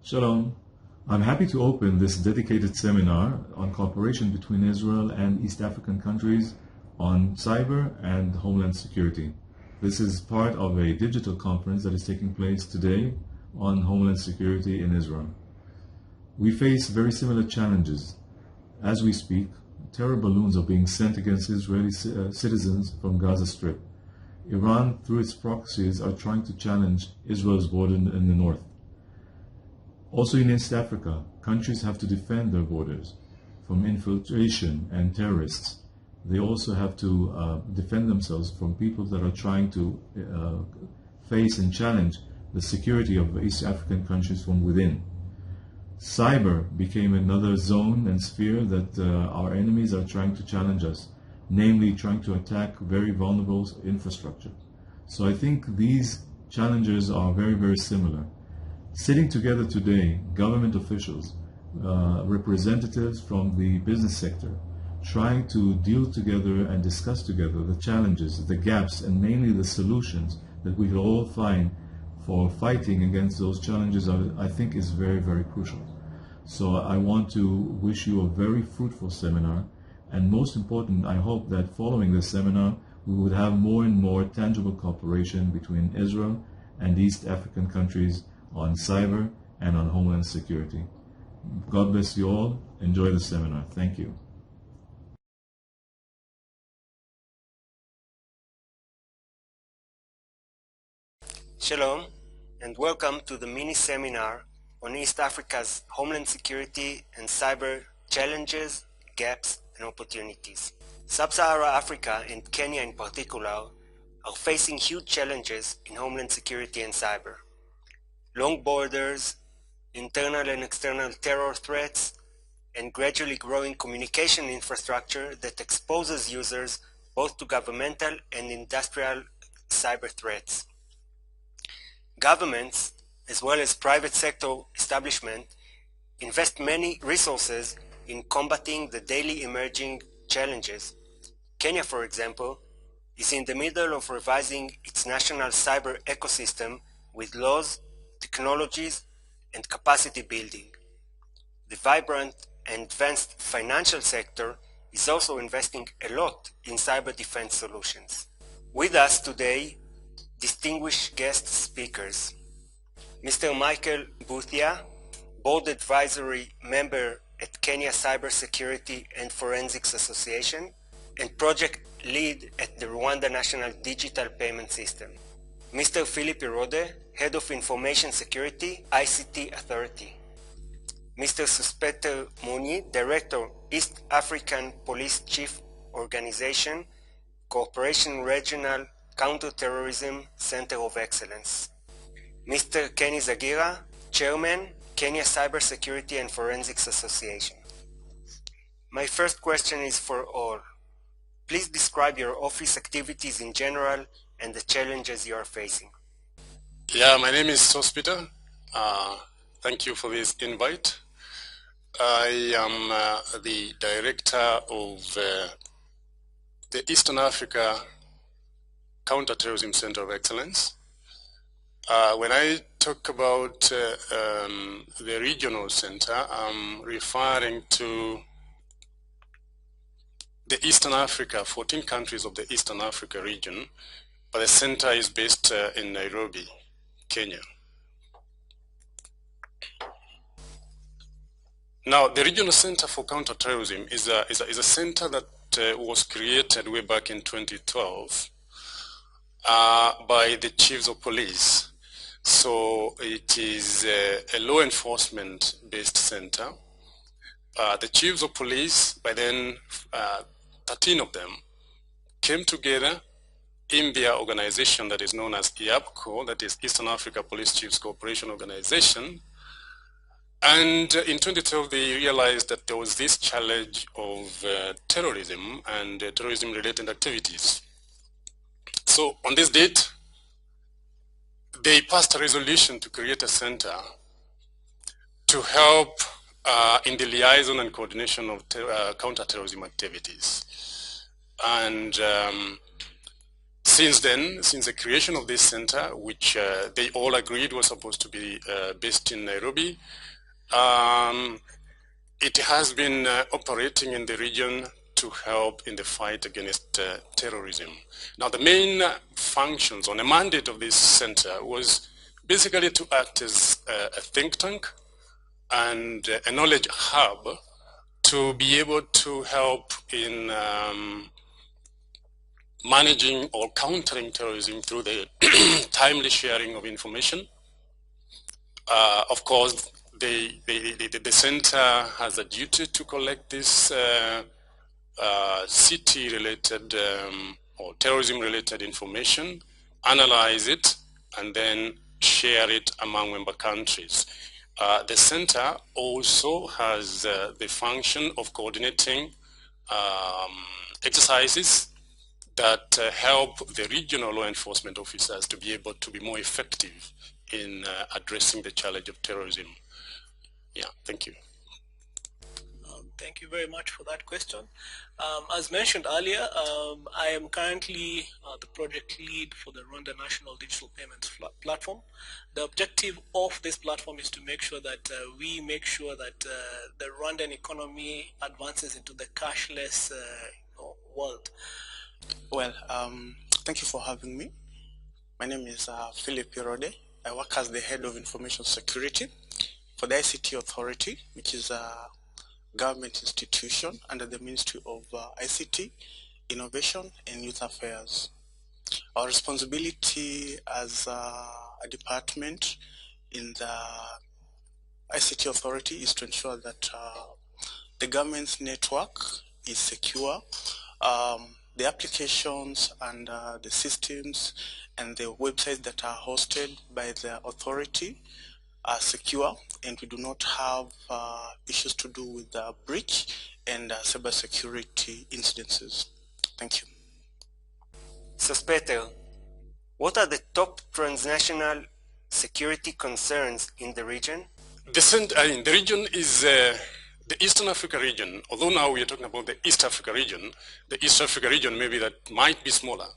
Shalom. I'm happy to open this dedicated seminar on cooperation between Israel and East African countries on cyber and homeland security. This is part of a digital conference that is taking place today on homeland security in Israel. We face very similar challenges. As we speak, terror balloons are being sent against Israeli citizens from Gaza Strip. Iran, through its proxies, are trying to challenge Israel's border in the north. Also in East Africa, countries have to defend their borders from infiltration and terrorists. They also have to defend themselves from people that are trying to face and challenge the security of East African countries from within. Cyber became another zone and sphere that our enemies are trying to challenge us, namely trying to attack very vulnerable infrastructure. So I think these challenges are very, very similar. Sitting together today, government officials, representatives from the business sector, trying to deal together and discuss together the challenges, the gaps, and mainly the solutions that we will all find for fighting against those challenges, I think is very, very crucial. So I want to wish you a very fruitful seminar, and most important, I hope that following this seminar, we would have more and more tangible cooperation between Israel and East African countries on cyber and on homeland security. God bless you all. Enjoy the seminar. Thank you. Shalom, and welcome to the mini-seminar on East Africa's homeland security and cyber challenges, gaps, and opportunities. Sub-Saharan Africa, and Kenya in particular, are facing huge challenges in homeland security and cyber. Long borders, internal and external terror threats, and gradually growing communication infrastructure that exposes users both to governmental and industrial cyber threats. Governments, as well as private sector establishment, invest many resources in combating the daily emerging challenges. Kenya, for example, is in the middle of revising its national cyber ecosystem with laws, technologies, and capacity building. The vibrant and advanced financial sector is also investing a lot in cyber defense solutions. With us today, distinguished guest speakers: Mr. Michael Mbuthia, Board Advisory Member at Kenya Cybersecurity and Forensics Association, and Project Lead at the Rwanda National Digital Payment System. Mr. Philip Irode, Head of Information Security, ICT Authority. Mr. Sospeter Munyi, Director, East African Police Chief Organization, Cooperation Regional Counter-Terrorism Center of Excellence. Mr. Keniz Agira, Chairman, Kenya Cybersecurity and Forensics Association. My first question is for all. Please describe your office activities in general and the challenges you are facing. Yeah, my name is Sospeter. Thank you for this invite. I am the director of the Eastern Africa Counter-Terrorism Center of Excellence. When I talk about the regional center, I'm referring to the Eastern Africa, 14 countries of the Eastern Africa region, but the center is based in Nairobi, Kenya. Now, the Regional Center for Counterterrorism is a center that was created way back in 2012 by the chiefs of police. So it is a law enforcement based center. The chiefs of police, by then 13 of them, came together in their organization that is known as IAPCO, that is Eastern Africa Police Chiefs Cooperation Organization. And in 2012, they realized that there was this challenge of terrorism and terrorism-related activities. So on this date, they passed a resolution to create a center to help in the liaison and coordination of counter-terrorism activities. And Since then, since the creation of this center, which they all agreed was supposed to be based in Nairobi, it has been operating in the region to help in the fight against terrorism. Now, the main functions on the mandate of this center was basically to act as a think tank and a knowledge hub to be able to help in managing or countering terrorism through the timely sharing of information. Of course, the center has a duty to collect this city-related or terrorism-related information, analyze it, and then share it among member countries. The center also has the function of coordinating exercises that help the regional law enforcement officers to be able to be more effective in addressing the challenge of terrorism. Yeah, thank you. Thank you very much for that question. As mentioned earlier, I am currently the project lead for the Rwanda National Digital Payments Platform. The objective of this platform is to make sure that we make sure that the Rwandan economy advances into the cashless world. Well, thank you for having me. My name is Philip Irode. I work as the head of information security for the ICT Authority, which is a government institution under the Ministry of ICT, Innovation and Youth Affairs. Our responsibility as a department in the ICT Authority is to ensure that the government's network is secure. The applications and the systems and the websites that are hosted by the authority are secure, and we do not have issues to do with the breach and cybersecurity incidences. Thank you. Sospeter, what are the top transnational security concerns in the region? The region is the Eastern Africa region. Although now we are talking about the East Africa region, the East Africa region, maybe that might be smaller,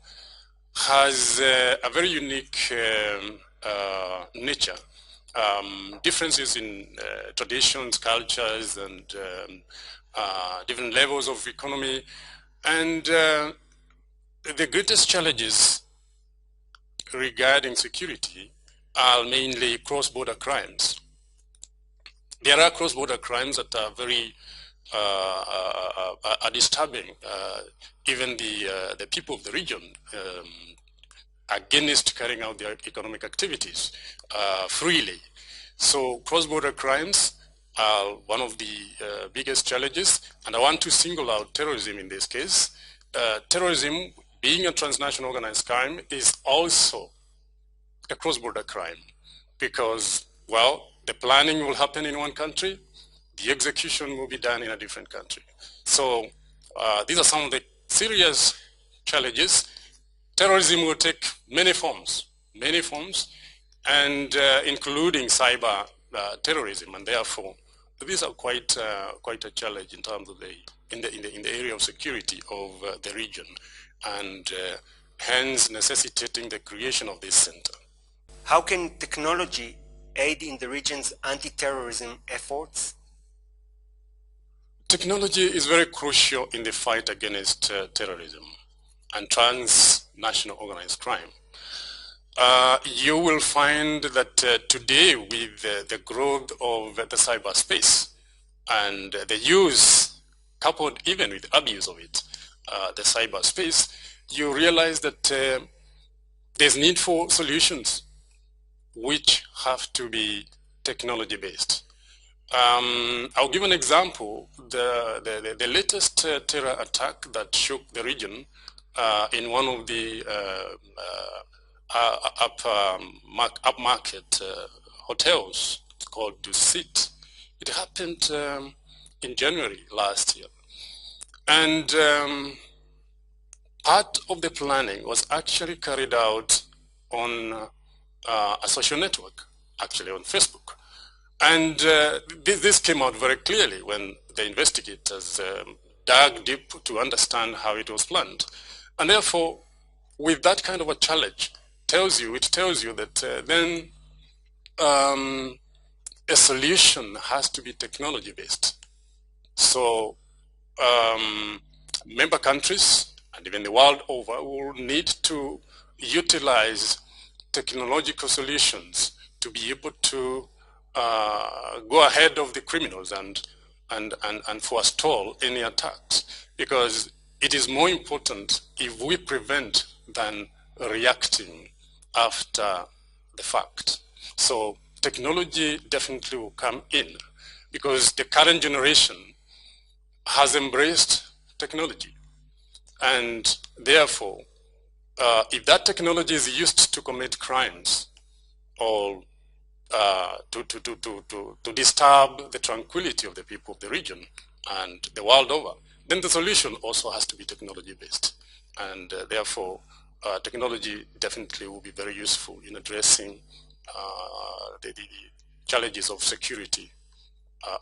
has a very unique nature. Differences in traditions, cultures, and different levels of economy. And the greatest challenges regarding security are mainly cross-border crimes. There are cross-border crimes that are very are disturbing even the people of the region against carrying out their economic activities freely. So cross-border crimes are one of the biggest challenges, and I want to single out terrorism in this case. Terrorism, being a transnational organized crime, is also a cross-border crime because, well, the planning will happen in one country, the execution will be done in a different country. So these are some of the serious challenges. Terrorism will take many forms, and including cyber terrorism, and therefore these are quite a challenge in terms of in the area of security of the region, and hence necessitating the creation of this center. How can technology aid in the region's anti-terrorism efforts? Technology is very crucial in the fight against terrorism and transnational organized crime. You will find that today, with the growth of the cyberspace and the use, coupled even with abuse of it, the cyberspace, you realize that there's need for solutions which have to be technology-based. I'll give an example. The latest terror attack that shook the region in one of the upmarket hotels called Dusit. It happened in January last year. And part of the planning was actually carried out on a social network, actually on Facebook. And this came out very clearly when the investigators dug deep to understand how it was planned. And therefore, with that kind of a challenge, it tells you that then a solution has to be technology-based. So member countries and even the world over will need to utilize technological solutions to be able to go ahead of the criminals and forestall any attacks, because it is more important if we prevent than reacting after the fact. So technology definitely will come in, because the current generation has embraced technology, and therefore if that technology is used to commit crimes or to disturb the tranquility of the people of the region and the world over, then the solution also has to be technology-based. And therefore, technology definitely will be very useful in addressing the challenges of security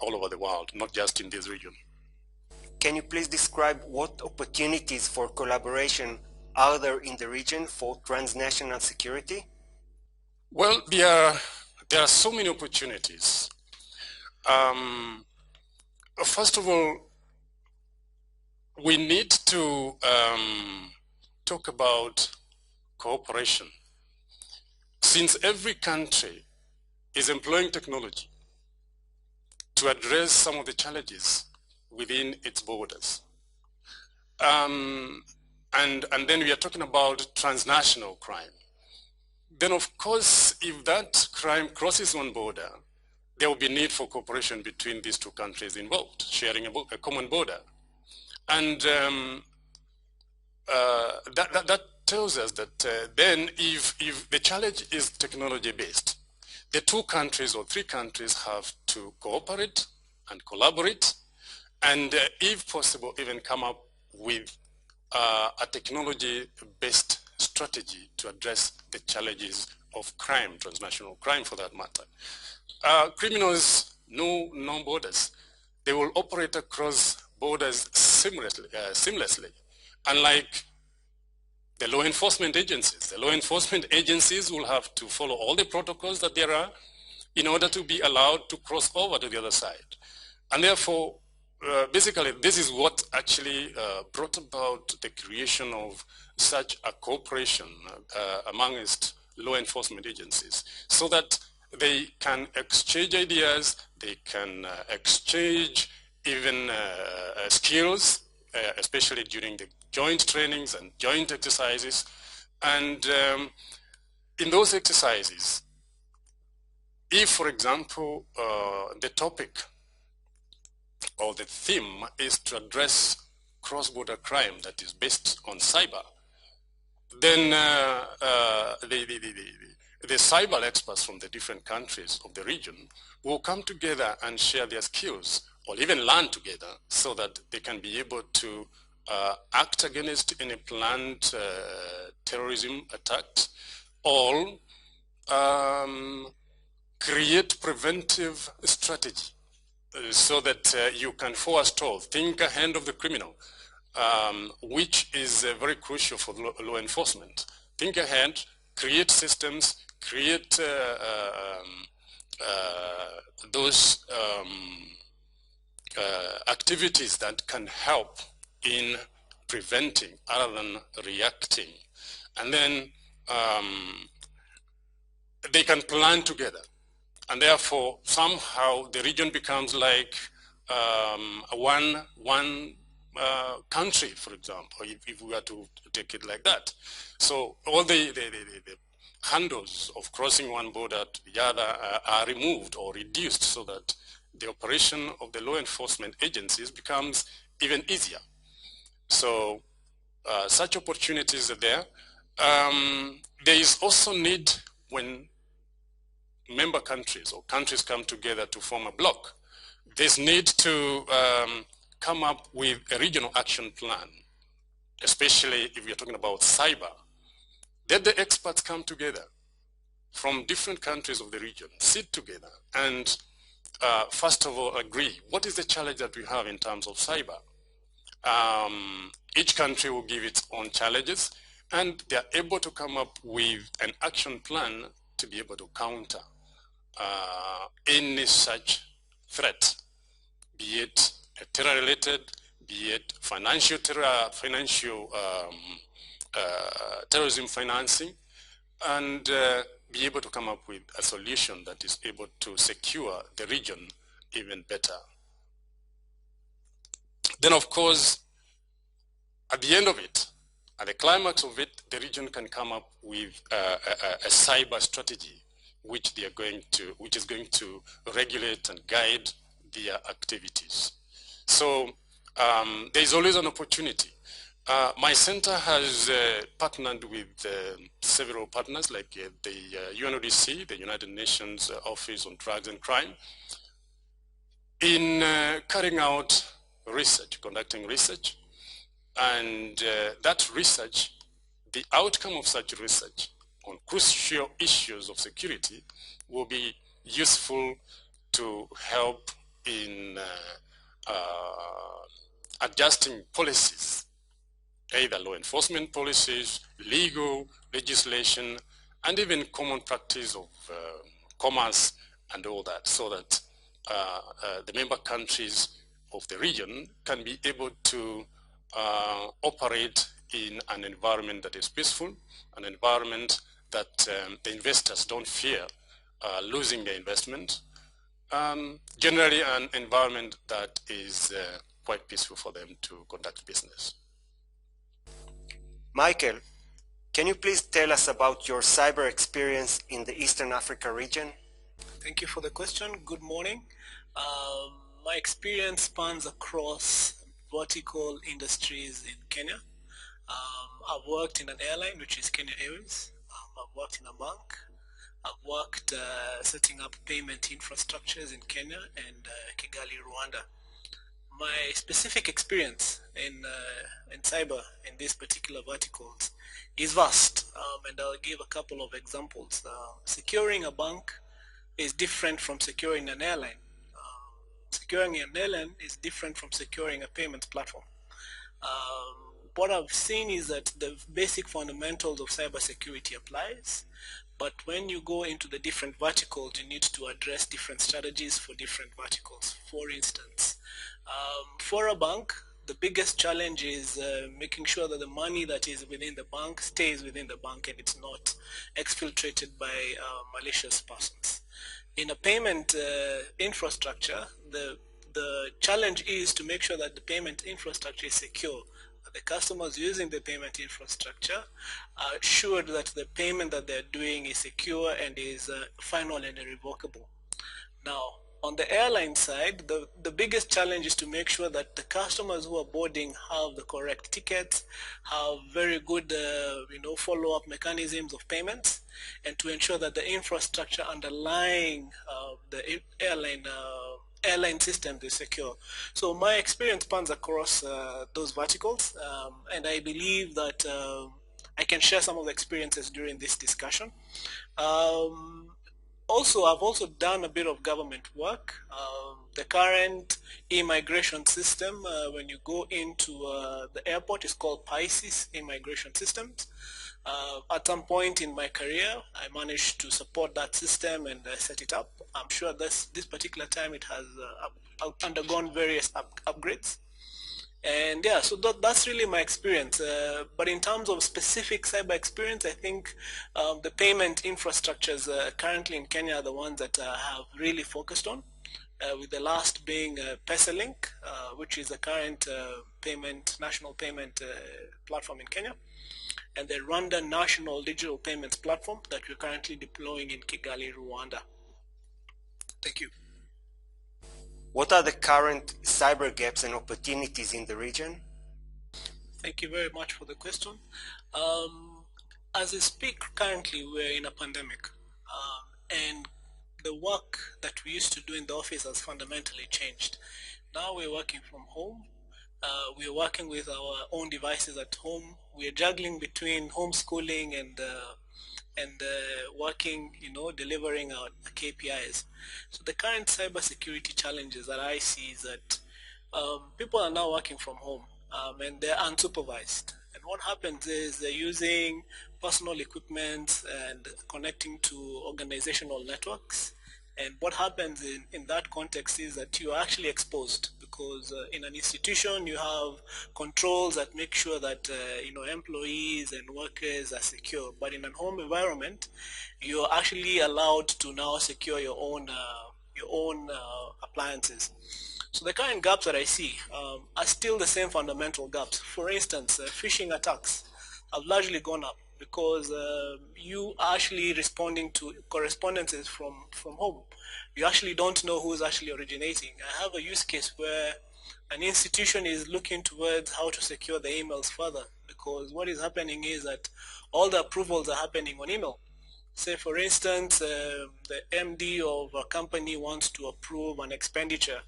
all over the world, not just in this region. Can you please describe what opportunities for collaboration are there in the region for transnational security? Well, there are so many opportunities. First of all, we need to talk about cooperation. Since every country is employing technology to address some of the challenges within its borders, and then we are talking about transnational crime, then of course, if that crime crosses one border, there will be need for cooperation between these two countries involved, sharing a common border. And that tells us that then if the challenge is technology-based, the two countries or three countries have to cooperate and collaborate, and if possible, even come up with a technology-based strategy to address the challenges of crime, transnational crime for that matter. Criminals know no borders. They will operate across borders seamlessly, unlike the law enforcement agencies. The law enforcement agencies will have to follow all the protocols that there are in order to be allowed to cross over to the other side. And therefore, basically, this is what actually brought about the creation of such a cooperation amongst law enforcement agencies, so that they can exchange ideas, they can exchange even skills, especially during the joint trainings and joint exercises. And in those exercises, if, for example, the topic or the theme is to address cross-border crime that is based on cyber, then the cyber experts from the different countries of the region will come together and share their skills, or even learn together, so that they can be able to act against any planned terrorism attacks, or create preventive strategy so that you can forestall, think ahead of the criminal, which is very crucial for law enforcement. Think ahead, create systems, create those activities that can help in preventing other than reacting. And then they can plan together. And therefore, somehow the region becomes like one country, for example, if we were to take it like that. So all the handles of crossing one border to the other are removed or reduced, so that the operation of the law enforcement agencies becomes even easier. So such opportunities are there. There is also need when member countries or countries come together to form a bloc. There's need to come up with a regional action plan, especially if we're talking about cyber. Let the experts come together from different countries of the region, sit together and first of all agree, what is the challenge that we have in terms of cyber? Each country will give its own challenges, and they are able to come up with an action plan to be able to counter any such threat, be it terror-related, be it terrorism financing, and be able to come up with a solution that is able to secure the region even better. Then, of course, at the end of it, at the climax of it, the region can come up with a cyber strategy which is going to regulate and guide their activities. So there is always an opportunity. My center has partnered with several partners like the UNODC, the United Nations Office on Drugs and Crime, in carrying out research, conducting research. And that research, the outcome of such research on crucial issues of security will be useful to help in adjusting policies, either law enforcement policies, legal legislation, and even common practice of commerce and all that, so that the member countries of the region can be able to operate in an environment that is peaceful, an environment that the investors don't fear losing their investment, generally an environment that is quite peaceful for them to conduct business. Michael, can you please tell us about your cyber experience in the Eastern Africa region? Thank you for the question. Good morning. My experience spans across vertical industries in Kenya. I've worked in an airline, which is Kenya Airways. I've worked in a bank. I've worked setting up payment infrastructures in Kenya and Kigali, Rwanda. My specific experience in cyber in these particular verticals is vast, and I'll give a couple of examples. Securing a bank is different from securing an airline. Securing an airline is different from securing a payments platform. What I've seen is that the basic fundamentals of cybersecurity applies, but when you go into the different verticals, you need to address different strategies for different verticals. For instance, for a bank, the biggest challenge is making sure that the money that is within the bank stays within the bank and it's not exfiltrated by malicious persons. In a payment infrastructure, the challenge is to make sure that the payment infrastructure is secure. The customers using the payment infrastructure are assured that the payment that they're doing is secure and is final and irrevocable. Now, on the airline side, the biggest challenge is to make sure that the customers who are boarding have the correct tickets, have very good follow-up mechanisms of payments, and to ensure that the infrastructure underlying the airline system is secure. So my experience spans across those verticals, and I believe that I can share some of the experiences during this discussion. I've also done a bit of government work. The current immigration system, when you go into the airport, is called PISIS immigration systems. At some point in my career, I managed to support that system and set it up. I'm sure this particular time it has undergone various upgrades. And yeah, so that's really my experience. But in terms of specific cyber experience, I think the payment infrastructures currently in Kenya are the ones that I have really focused on, with the last being PesaLink, which is the current national payment platform in Kenya, and the Rwanda National Digital Payments Platform that we're currently deploying in Kigali, Rwanda. Thank you. What are the current cyber gaps and opportunities in the region? Thank you very much for the question. As I speak, currently we're in a pandemic, and the work that we used to do in the office has fundamentally changed. Now we're working from home. We're working with our own devices at home. We're juggling between homeschooling and working, delivering our KPIs. So the current cybersecurity challenges that I see is that people are now working from home, and they're unsupervised. And what happens is they're using personal equipment and connecting to organizational networks. And what happens in that context is that you are actually exposed, because in an institution you have controls that make sure that employees and workers are secure. But in a home environment, you're actually allowed to now secure your own appliances. So the current gaps that I see are still the same fundamental gaps. For instance, phishing attacks have largely gone up because you are actually responding to correspondences from home. You actually don't know who's actually originating. I have a use case where an institution is looking towards how to secure the emails further, because what is happening is that all the approvals are happening on email. Say, for instance, the MD of a company wants to approve an expenditure,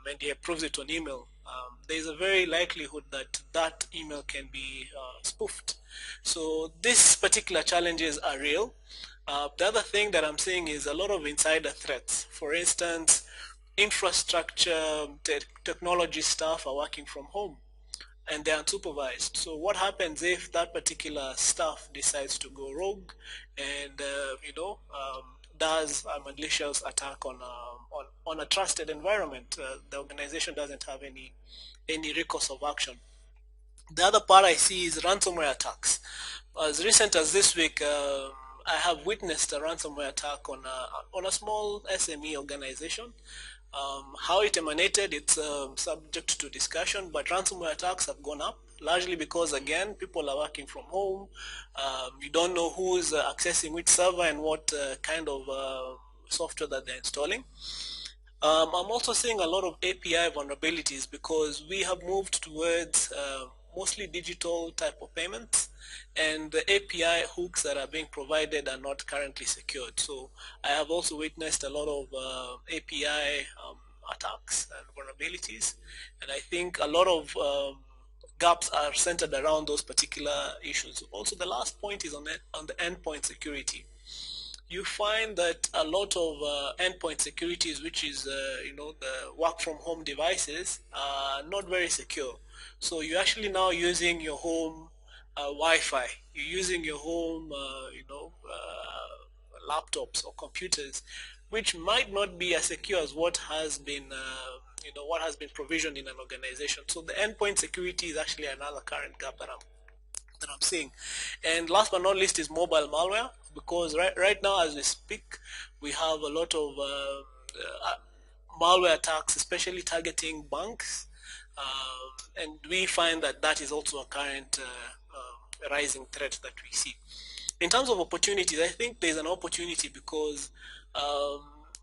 and he approves it on email. There is a very likelihood that that email can be spoofed. So these particular challenges are real. The other thing that I'm seeing is a lot of insider threats. For instance, infrastructure, technology staff are working from home and they're unsupervised. So what happens if that particular staff decides to go rogue and does a malicious attack on a trusted environment? The organization doesn't have any recourse of action. The other part I see is ransomware attacks. As recent as this week, I have witnessed a ransomware attack on a small SME organization. How it emanated, it's subject to discussion, but ransomware attacks have gone up, largely because, again, people are working from home. You don't know who's accessing which server and what kind of software that they're installing. I'm also seeing a lot of API vulnerabilities because we have moved towards mostly digital type of payments, and the API hooks that are being provided are not currently secured. So I have also witnessed a lot of API attacks and vulnerabilities, and I think a lot of gaps are centered around those particular issues. Also, the last point is on the endpoint security. You find that a lot of endpoint securities, which is the work from home devices, are not very secure. So you're actually now using your home Wi-Fi. You're using your home laptops or computers, which might not be as secure as what has been provisioned in an organization. So the endpoint security is actually another current gap that I'm seeing. And last but not least is mobile malware, because right now as we speak, we have a lot of malware attacks, especially targeting banks, and we find that is also a current rising threat that we see. In terms of opportunities, I think there's an opportunity because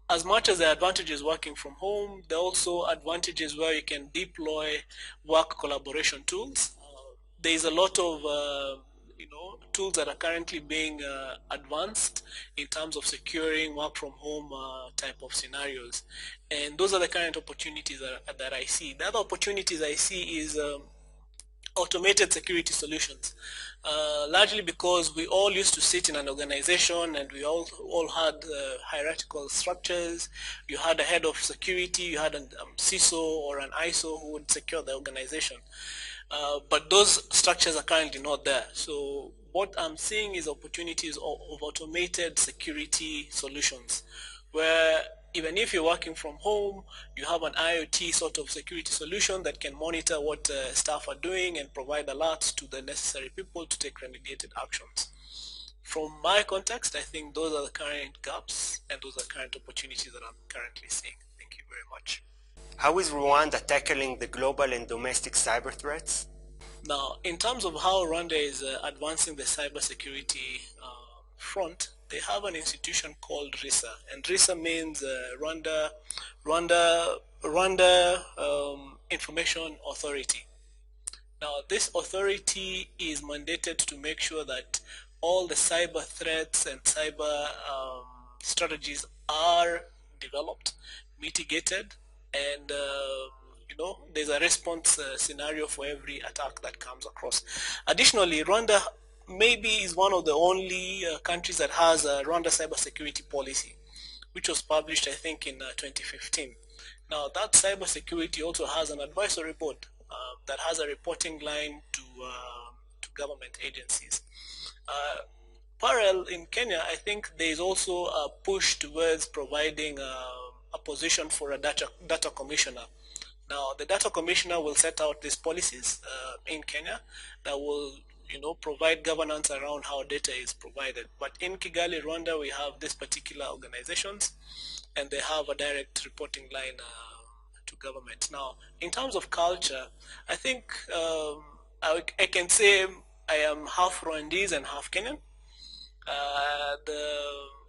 as much as the advantages working from home, there are also advantages where you can deploy work collaboration tools. There's a lot of tools that are currently being advanced in terms of securing work from home type of scenarios, and those are the current opportunities that I see. The other opportunities I see is automated security solutions, largely because we all used to sit in an organization and we all had hierarchical structures. You had a head of security, you had a CISO or an ISO who would secure the organization. But those structures are currently not there. So what I'm seeing is opportunities of automated security solutions, where even if you're working from home, you have an IoT sort of security solution that can monitor what staff are doing and provide alerts to the necessary people to take remediated actions. From my context, I think those are the current gaps and those are current opportunities that I'm currently seeing. Thank you very much. How is Rwanda tackling the global and domestic cyber threats? Now, in terms of how Rwanda is advancing the cybersecurity front, they have an institution called RISA, and RISA means Rwanda Information Authority. Now, this authority is mandated to make sure that all the cyber threats and cyber strategies are developed, mitigated, and there's a response scenario for every attack that comes across. Additionally, Rwanda maybe is one of the only countries that has a Rwanda cybersecurity policy, which was published, I think, in 2015. Now, that cybersecurity also has an advisory board that has a reporting line to government agencies. Parallel in Kenya, I think there is also a push towards providing a position for a data commissioner. Now, the data commissioner will set out these policies in Kenya that will, provide governance around how data is provided. But in Kigali, Rwanda, we have these particular organizations, and they have a direct reporting line to government. Now, in terms of culture, I think I can say I am half Rwandese and half Kenyan. The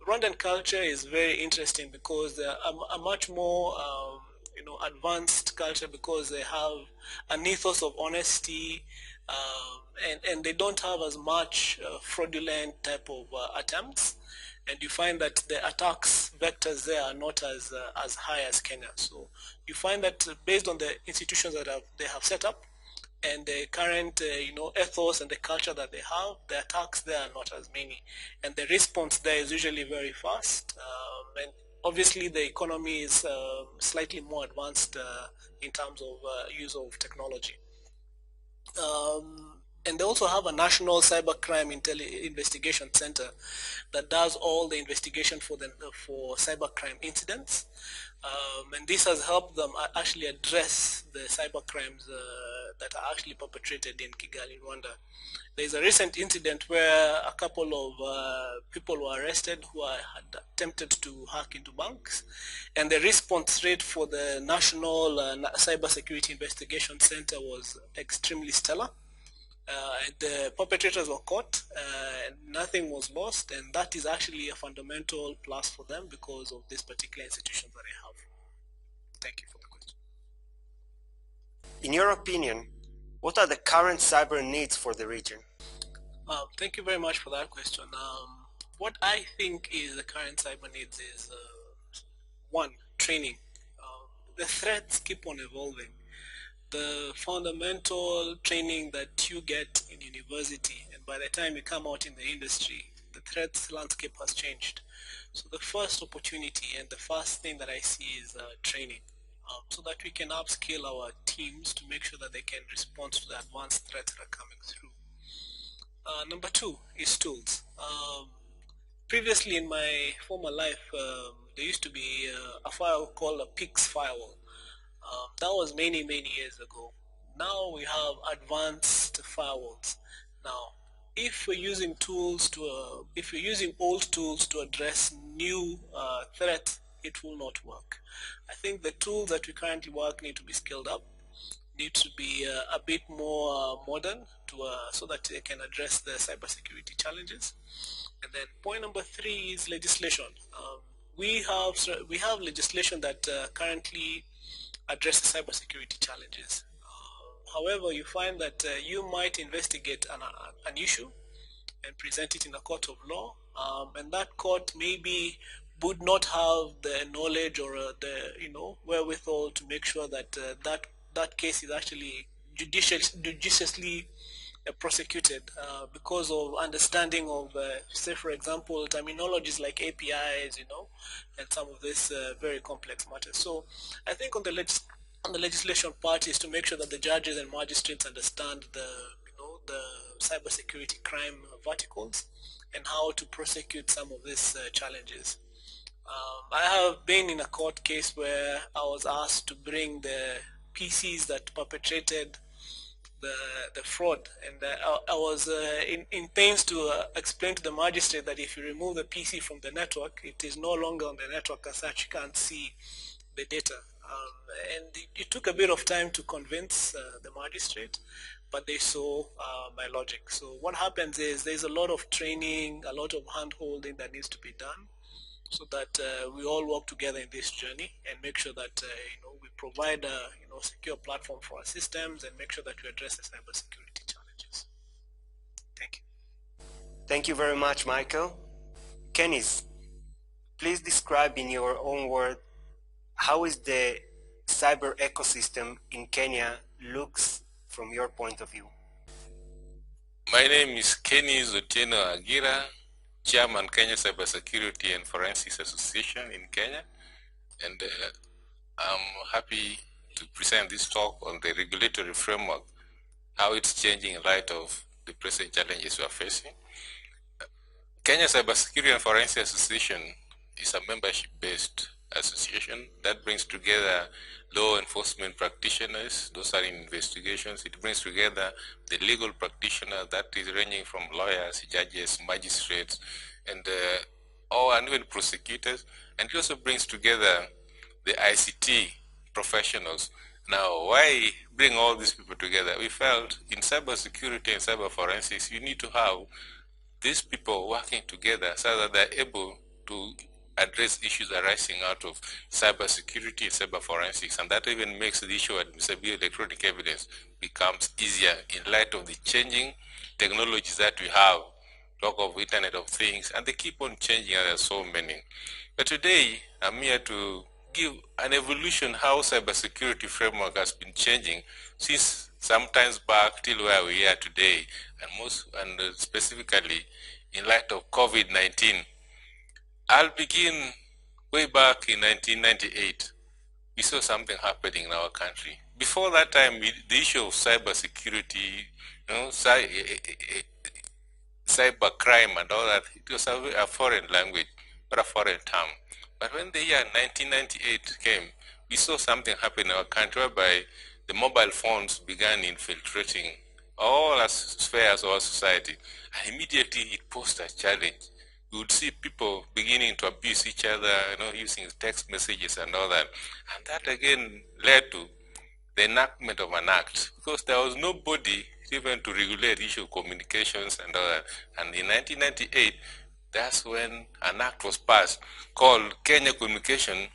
Rwandan culture is very interesting because they're a much more advanced culture, because they have an ethos of honesty, and they don't have as much fraudulent type of attempts, and you find that the attacks vectors there are not as high as Kenya. So you find that based on the institutions that they have set up and the current ethos and the culture that they have, the attacks there are not as many, and the response there is usually very fast, and obviously the economy is slightly more advanced in terms of use of technology. And they also have a national cybercrime investigation center that does all the investigation for cybercrime incidents. And this has helped them actually address the cybercrimes that are actually perpetrated in Kigali, Rwanda. There's a recent incident where a couple of people were arrested who had attempted to hack into banks, and the response rate for the National Cybersecurity Investigation Center was extremely stellar. The perpetrators were caught, and nothing was lost, and that is actually a fundamental plus for them because of this particular institution that they have. Thank you for the question. In your opinion, what are the current cyber needs for the region? Thank you very much for that question. What I think is the current cyber needs is, one, training. The threats keep on evolving. The fundamental training that you get in university, and by the time you come out in the industry, the threats landscape has changed. So the first opportunity and the first thing that I see is training, so that we can upskill our teams to make sure that they can respond to the advanced threats that are coming through. Number two is tools. Previously in my former life, there used to be a firewall called a PIX firewall. That was many years ago. Now we have advanced firewalls. Now, if we're using if you're using old tools to address new threats, it will not work. I think the tools that we currently work need to be scaled up, need to be a bit more modern so that they can address the cybersecurity challenges. And then point number three is legislation. We have legislation that currently addresses cybersecurity challenges. However, you find that you might investigate an issue and present it in a court of law, and that court maybe would not have the knowledge or the wherewithal to make sure that that case is actually judiciously prosecuted because of understanding of, say for example, terminologies like APIs, and some of this very complex matters. So I think on the legislation part is to make sure that the judges and magistrates understand the cybersecurity crime verticals and how to prosecute some of these challenges. I have been in a court case where I was asked to bring the PCs that perpetrated the fraud, and I was in pains to explain to the magistrate that if you remove the PC from the network, it is no longer on the network as such, you can't see the data. And it took a bit of time to convince the magistrate, but they saw my logic. So what happens is there's a lot of training, a lot of hand-holding that needs to be done, so that we all work together in this journey and make sure that we provide a secure platform for our systems and make sure that we address the cybersecurity challenges. Thank you. Thank you very much, Michael. Keniz, please describe in your own word how is the cyber ecosystem in Kenya looks from your point of view. My name is Keniz Agira, Chairman Kenya Cybersecurity and Forensics Association in Kenya, and I'm happy to present this talk on the regulatory framework, how it's changing in light of the present challenges we are facing. Kenya Cybersecurity and Forensic Association is a membership-based association that brings together law enforcement practitioners. Those are in investigations. It brings together the legal practitioners, that is ranging from lawyers, judges, magistrates, and even prosecutors. And it also brings together the ICT professionals. Now, why bring all these people together? We felt in cybersecurity and cyber forensics, you need to have these people working together so that they're able to address issues arising out of cybersecurity and cyber forensics, and that even makes the issue of admissibility of electronic evidence becomes easier in light of the changing technologies that we have. Talk of Internet of Things, and they keep on changing, and there are so many. But today, I'm here to give an evolution how cybersecurity framework has been changing since sometimes back till where we are today, and specifically in light of COVID-19. I'll begin way back in 1998. We saw something happening in our country. Before that time, the issue of cybersecurity, cyber crime and all that, it was a foreign language or a foreign term. But when the year 1998 came, we saw something happen in our country whereby the mobile phones began infiltrating all spheres of our society. And immediately it posed a challenge. We would see people beginning to abuse each other, using text messages and all that. And that again led to the enactment of an act, because there was nobody even to regulate the issue of communications and all that. And in 1998, that's when an act was passed called Kenya Information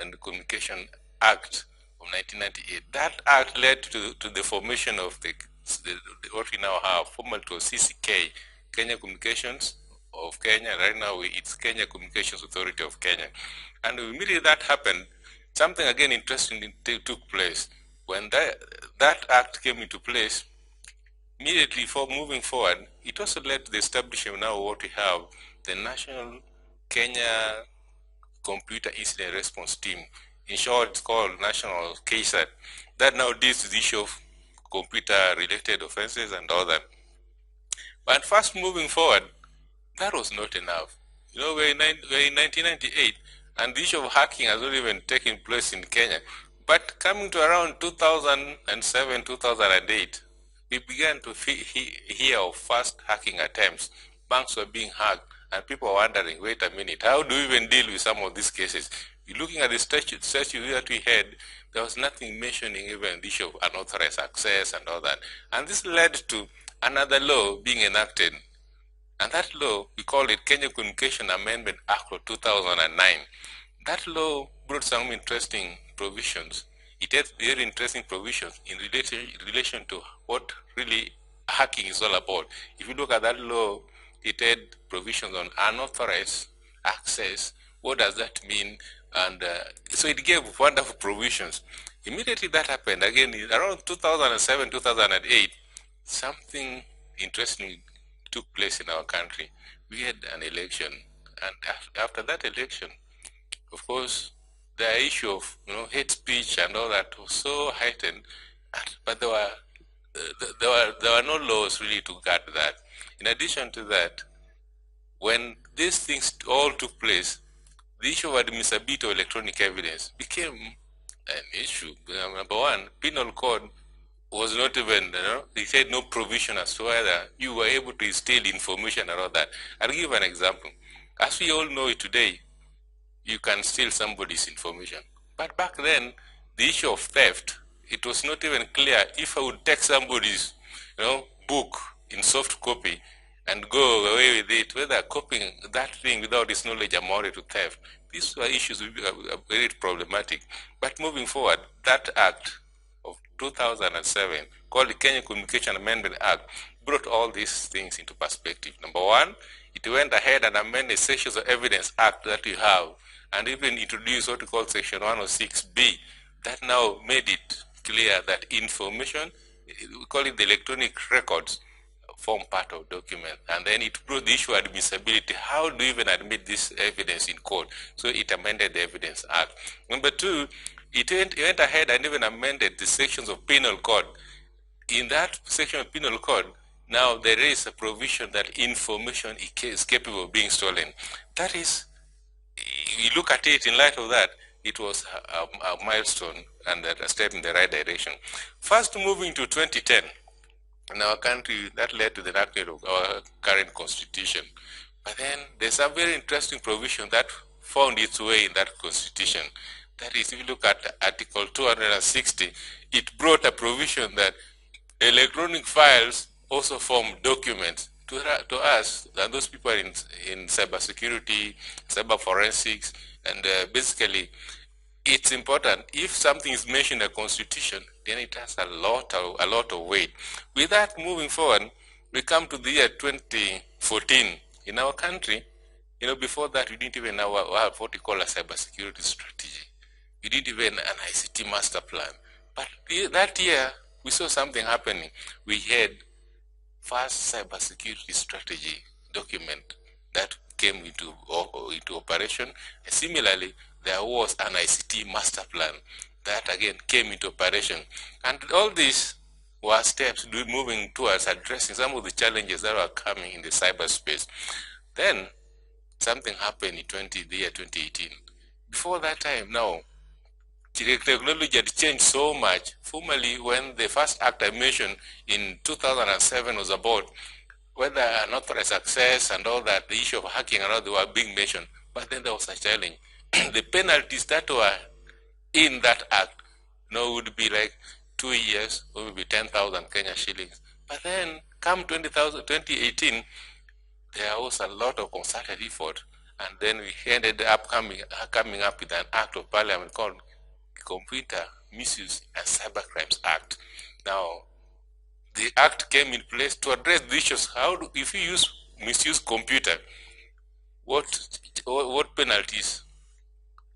and Communication Act of 1998. That act led to the formation of what we now have, formerly to CCK, Kenya Communications of Kenya. Right now it's Kenya Communications Authority of Kenya. And immediately that happened, something again interesting took place. When that act came into place, immediately for moving forward, it also led to the establishment now of what we have, the National Kenya Computer Incident Response Team. In short, it's called National KSAT. That now deals with the issue of computer-related offenses and all that. But first moving forward, that was not enough. We're in 1998, and the issue of hacking has not even taken place in Kenya. But coming to around 2007, 2008, we began to hear of first hacking attempts. Banks were being hacked, and people were wondering, wait a minute, how do we even deal with some of these cases? Looking at the statute that we had, there was nothing mentioning even the issue of unauthorized access and all that. And this led to another law being enacted. And that law, we call it Kenya Communication Amendment Act of 2009. That law brought some interesting provisions. It had very interesting provisions in relation to what really hacking is all about. If you look at that law, it had provisions on unauthorized access. What does that mean? And so it gave wonderful provisions. Immediately that happened, again, around 2007, 2008, something interesting took place in our country. We had an election, and after that election, of course, the issue of hate speech and all that was so heightened, but there were no laws really to guard that. In addition to that, when these things all took place, the issue of admissibility of electronic evidence became an issue. Number one, penal code was not even, they said no provision as to whether you were able to steal information and all that. I'll give an example. As we all know it today, you can steal somebody's information. But back then, the issue of theft, it was not even clear if I would take somebody's book in soft copy and go away with it, whether copying that thing without his knowledge amounted to theft. These were issues that were very problematic. But moving forward, that act of 2007, called the Kenya Communication Amendment Act, brought all these things into perspective. Number one, it went ahead and amended Sections of Evidence Act that we have, and even introduced what we call Section 106B, that now made it clear that information, we call it the electronic records, form part of document. And then it brought the issue of admissibility. How do you even admit this evidence in court? So it amended the Evidence Act. Number two, it went ahead and even amended the sections of penal code. in that section of Penal Code, now there is a provision that information is capable of being stolen. That is, you look at it in light of that, it was a milestone and a step in the right direction. First, moving to 2010, in our country, that led to the enactment of our current constitution. But then there's a very interesting provision that found its way in that constitution. That is, if you look at Article 260, it brought a provision that electronic files also form documents to us, and those people in cybersecurity, cyber forensics, and basically, it's important. If something is mentioned in the Constitution, then it has a lot of weight. With that, moving forward, we come to the year 2014 in our country. You know, before that, we didn't even have what we call a cybersecurity strategy. We didn't even an ICT master plan. But that year, we saw something happening. We had first cybersecurity strategy document that came into operation. And similarly, there was an ICT master plan that again came into operation. And all these were steps moving towards addressing some of the challenges that were coming in the cyberspace. Then something happened in the year 2018. Before that time, now, technology had changed so much. Formerly, when the first act I mentioned in 2007 was about whether unauthorized access and all that, the issue of hacking and all that were being mentioned. But then there was a challenge. The penalties that were in that act, would be like 2 years or maybe 10,000 Kenya shillings. But then, come 2018, there was a lot of concerted effort, and then we ended up coming up with an act of parliament called Computer Misuse and Cybercrimes Act. Now, the act came in place to address the issues. If you misuse computer, what penalties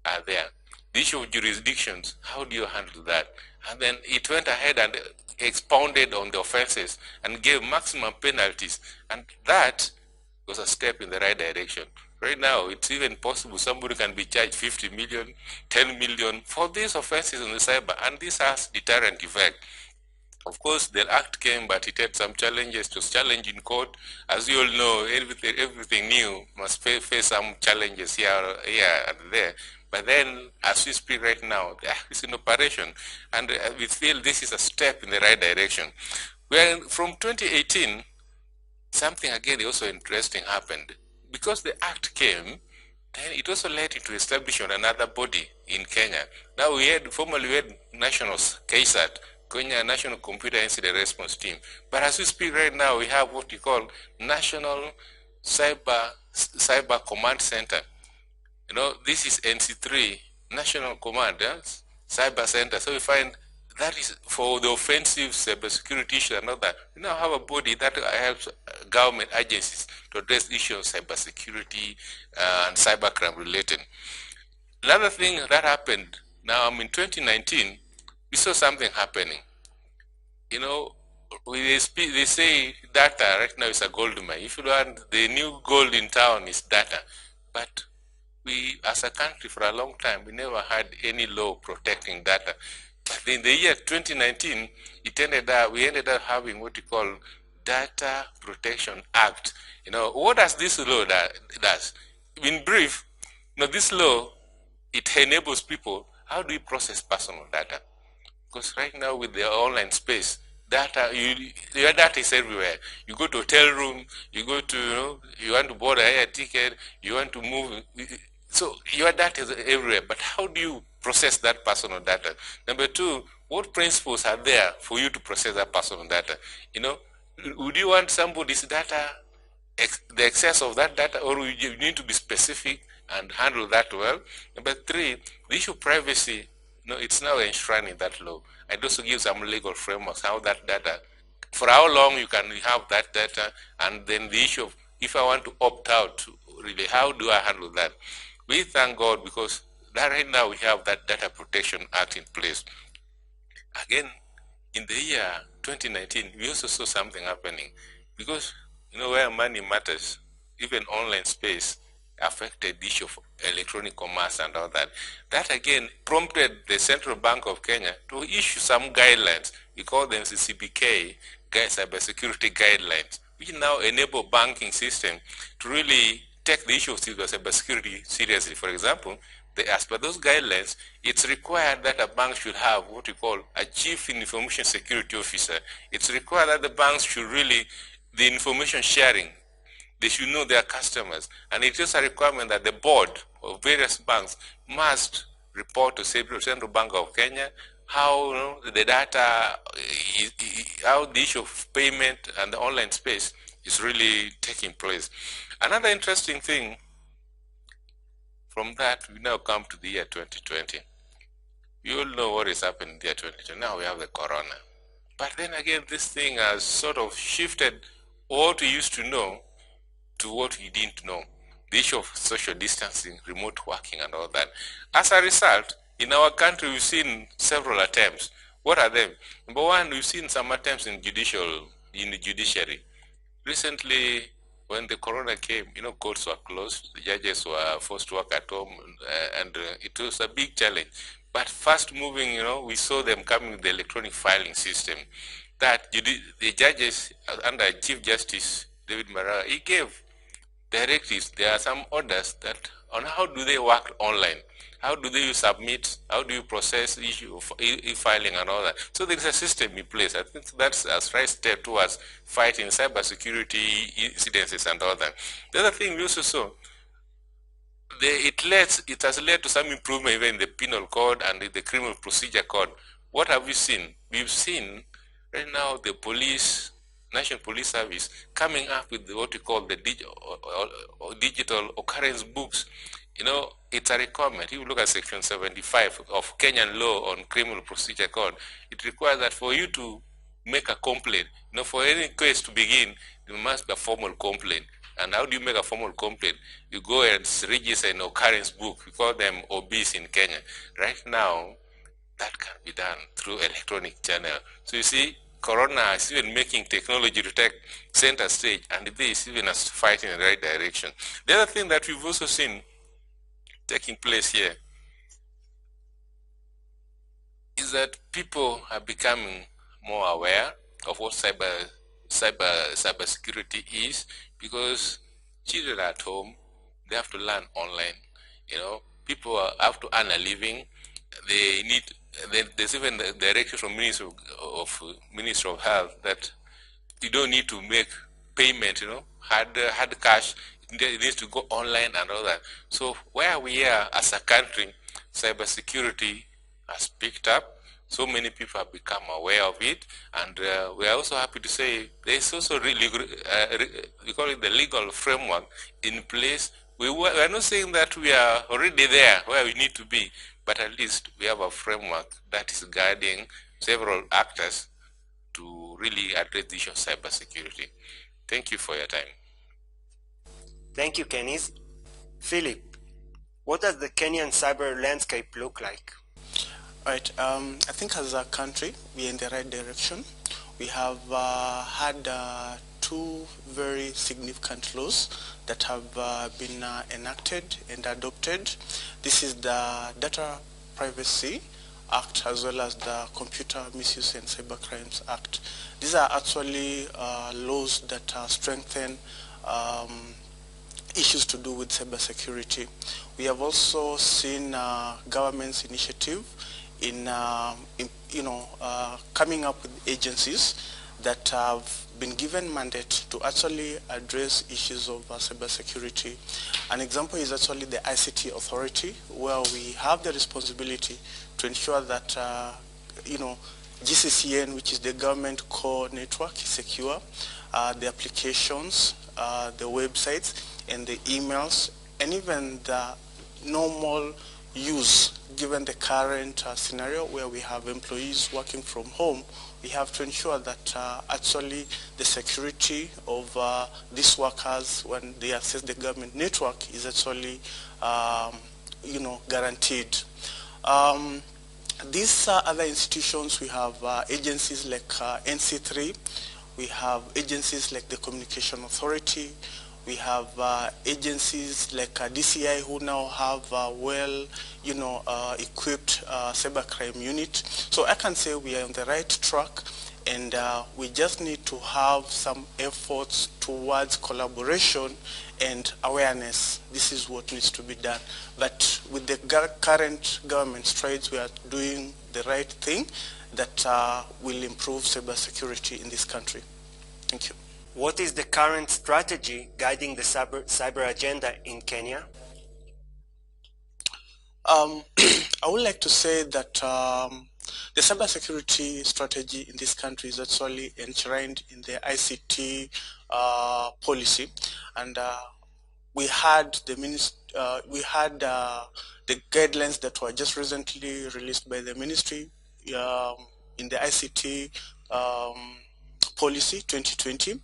are there? The issue of jurisdictions, how do you handle that? And then it went ahead and expounded on the offenses and gave maximum penalties. And that was a step in the right direction. Right now, it's even possible somebody can be charged 50 million, 10 million for these offenses on the cyber, and this has deterrent effect. Of course, the act came, but it had some challenges. It was challenged in court. As you all know, everything new must face some challenges here and there. But then, as we speak right now, it's in operation, and we feel this is a step in the right direction. From 2018, something again also interesting happened. Because the act came, then it also led into establishment of another body in Kenya. Now formerly we had National KSAT, Kenya National Computer Incident Response Team. But as we speak right now, we have what we call National Cyber Command Center. This is NC3, National Command, Cyber Center. So we find that is for the offensive cybersecurity issue and all that. We now have a body that helps government agencies to address issues of cybersecurity and cybercrime related. Another thing that happened now in 2019, we saw something happening. They say data right now is a gold mine. If you want the new gold in town is data. But we, as a country, for a long time, we never had any law protecting data. But in the year 2019, we ended up having what we call Data Protection Act. What does this law does? In brief, this law, it enables people, how do you process personal data? Because right now with the online space, your data is everywhere. You go to a hotel room, you want to board a air ticket, you want to move. So your data is everywhere, but how do you process that personal data? Number two, what principles are there for you to process that personal data? Would you want somebody's data, the excess of that data, or would you need to be specific and handle that well? Number three, the issue of privacy, it's now enshrined in that law. It also gives some legal frameworks, how that data, for how long you can have that data, and then the issue of, if I want to opt out, really, how do I handle that? We thank God because right now we have that Data Protection Act in place. Again, in the year 2019, we also saw something happening because, where money matters, even online space, affected the issue of electronic commerce and all that. That again prompted the Central Bank of Kenya to issue some guidelines. We call them the CBK, cybersecurity guidelines, which now enable banking system to really take the issue of cybersecurity seriously. For example, as per those guidelines, it's required that a bank should have what we call a chief information security officer. It's required that the banks should really, the information sharing, they should know their customers. And it is a requirement that the board of various banks must report to Central Bank of Kenya how the data, how the issue of payment and the online space is really taking place. Another interesting thing from that, we now come to the year 2020. You all know what is happening in the year 2020. Now we have the corona. But then again, this thing has sort of shifted what we used to know to what we didn't know. The issue of social distancing, remote working and all that. As a result, in our country, we've seen several attempts. What are them? Number one, we've seen some attempts in the judiciary. Recently, when the corona came, courts were closed, the judges were forced to work at home, and it was a big challenge. But fast moving, we saw them coming with the electronic filing system. That the judges under Chief Justice David Maraga, he gave directives. There are some orders that on how do they work online. How do they submit? How do you process the issue of e-filing and all that? So there is a system in place. I think that's a right step towards fighting cybersecurity incidences and all that. The other thing we also saw, it has led to some improvement even in the penal code and in the criminal procedure code. What have we seen? We've seen right now the National Police Service coming up with what we call the digital occurrence books. It's a requirement. If you look at Section 75 of Kenyan law on criminal procedure code, it requires that for you to make a complaint, for any case to begin, there must be a formal complaint. And how do you make a formal complaint? You go and register an occurrence book. We call them OBs in Kenya. Right now, that can be done through electronic channel. So you see, Corona is even making technology to take center stage, and this is even us fighting in the right direction. The other thing that we've also seen taking place here is that people are becoming more aware of what cybersecurity is, because children are at home, they have to learn online. People have to earn a living. They need. There's even the directive from Ministry of Health that you don't need to make payment. Hard cash. It needs to go online and all that. So where we are as a country, cybersecurity has picked up. So many people have become aware of it, and we are also happy to say there is also we call it the legal framework in place. We are not saying that we are already there where we need to be, but at least we have a framework that is guiding several actors to really address the issue of cybersecurity. Thank you for your time. Thank you, Keniz. Philip, what does the Kenyan cyber landscape look like? Right. I think as a country, we are in the right direction. We have had two very significant laws that have been enacted and adopted. This is the Data Privacy Act as well as the Computer Misuse and Cybercrimes Act. These are actually laws that strengthen issues to do with cybersecurity. We have also seen government's initiative in coming up with agencies that have been given mandate to actually address issues of cybersecurity. An example is actually the ICT Authority, where we have the responsibility to ensure that GCCN, which is the government core network, is secure. The applications, the websites, and the emails, and even the normal use, given the current scenario where we have employees working from home, we have to ensure that actually the security of these workers when they access the government network is actually guaranteed. These other institutions, we have agencies like NC3, we have agencies like the Communication Authority, We have agencies like DCI who now have equipped cybercrime unit. So I can say we are on the right track, and we just need to have some efforts towards collaboration and awareness. This is what needs to be done. But with the current government strides, we are doing the right thing that will improve cybersecurity in this country. Thank you. What is the current strategy guiding the cyber agenda in Kenya? I would like to say that the cybersecurity strategy in this country is actually enshrined in the ICT policy, and we had the guidelines that were just recently released by the ministry in the ICT policy 2020,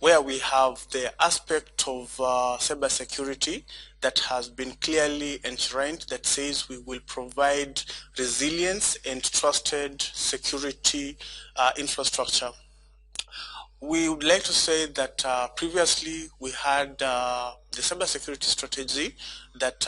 where we have the aspect of cybersecurity that has been clearly enshrined, that says we will provide resilience and trusted security infrastructure. We would like to say that previously we had the cybersecurity strategy that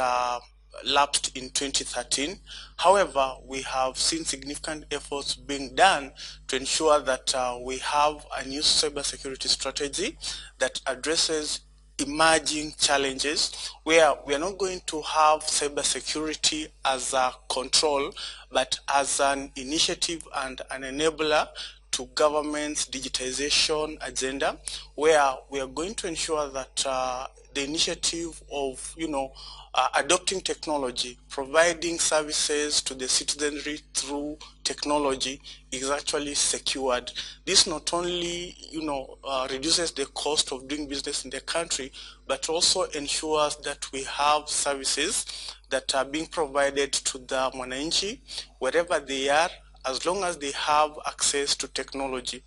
lapsed in 2013. However, we have seen significant efforts being done to ensure that we have a new cybersecurity strategy that addresses emerging challenges, where we are not going to have cybersecurity as a control, but as an initiative and an enabler to government's digitization agenda, where we are going to ensure that the initiative of adopting technology, providing services to the citizenry through technology is actually secured. This not only reduces the cost of doing business in the country, but also ensures that we have services that are being provided to the mwananchi wherever they are, as long as they have access to technology.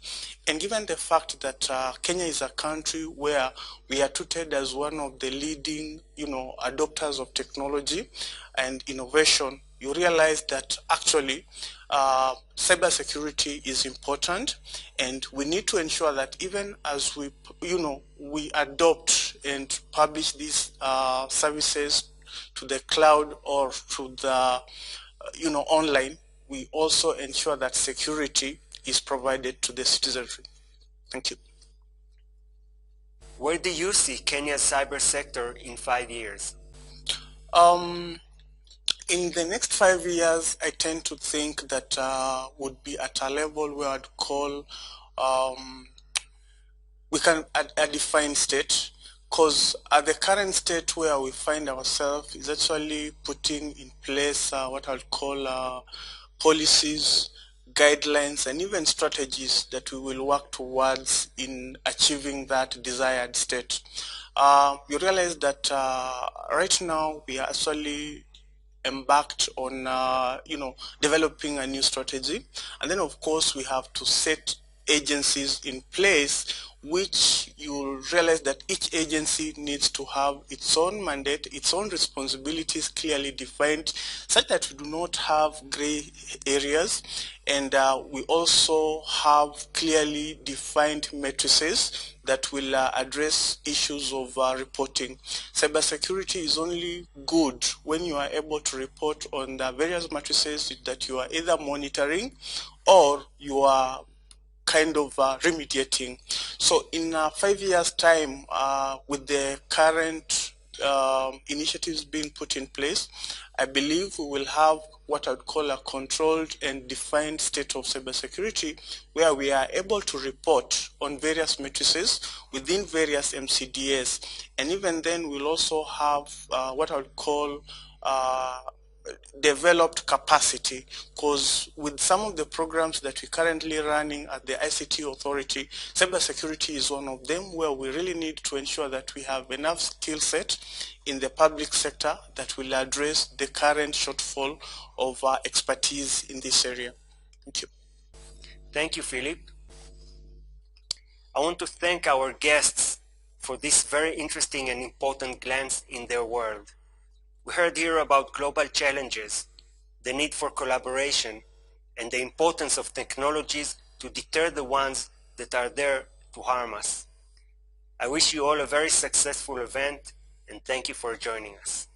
And given the fact that Kenya is a country where we are touted as one of the leading, adopters of technology and innovation, you realize that actually cybersecurity is important, and we need to ensure that even as we adopt and publish these services to the cloud or to the online, we also ensure that security is provided to the citizenry. Thank you. Where do you see Kenya's cyber sector in 5 years? In the next 5 years, I tend to think that would be at a level where I'd call we can a defined state, because at the current state where we find ourselves is actually putting in place what I'd call policies, guidelines, and even strategies that we will work towards in achieving that desired state. You realize that right now we are actually embarked on developing a new strategy, and then of course we have to set agencies in place, which you'll realize that each agency needs to have its own mandate, its own responsibilities clearly defined, such that we do not have gray areas, and we also have clearly defined matrices that will address issues of reporting. Cybersecurity is only good when you are able to report on the various matrices that you are either monitoring or you are kind of remediating. So in 5 years' time, with the current initiatives being put in place, I believe we will have what I would call a controlled and defined state of cybersecurity, where we are able to report on various matrices within various MCDAs. And even then, we'll also have what I would call developed capacity, because with some of the programs that we're currently running at the ICT Authority, cybersecurity is one of them, where we really need to ensure that we have enough skill set in the public sector that will address the current shortfall of expertise in this area. Thank you. Thank you, Philip. I want to thank our guests for this very interesting and important glance in their world. We heard here about global challenges, the need for collaboration, and the importance of technologies to deter the ones that are there to harm us. I wish you all a very successful event, and thank you for joining us.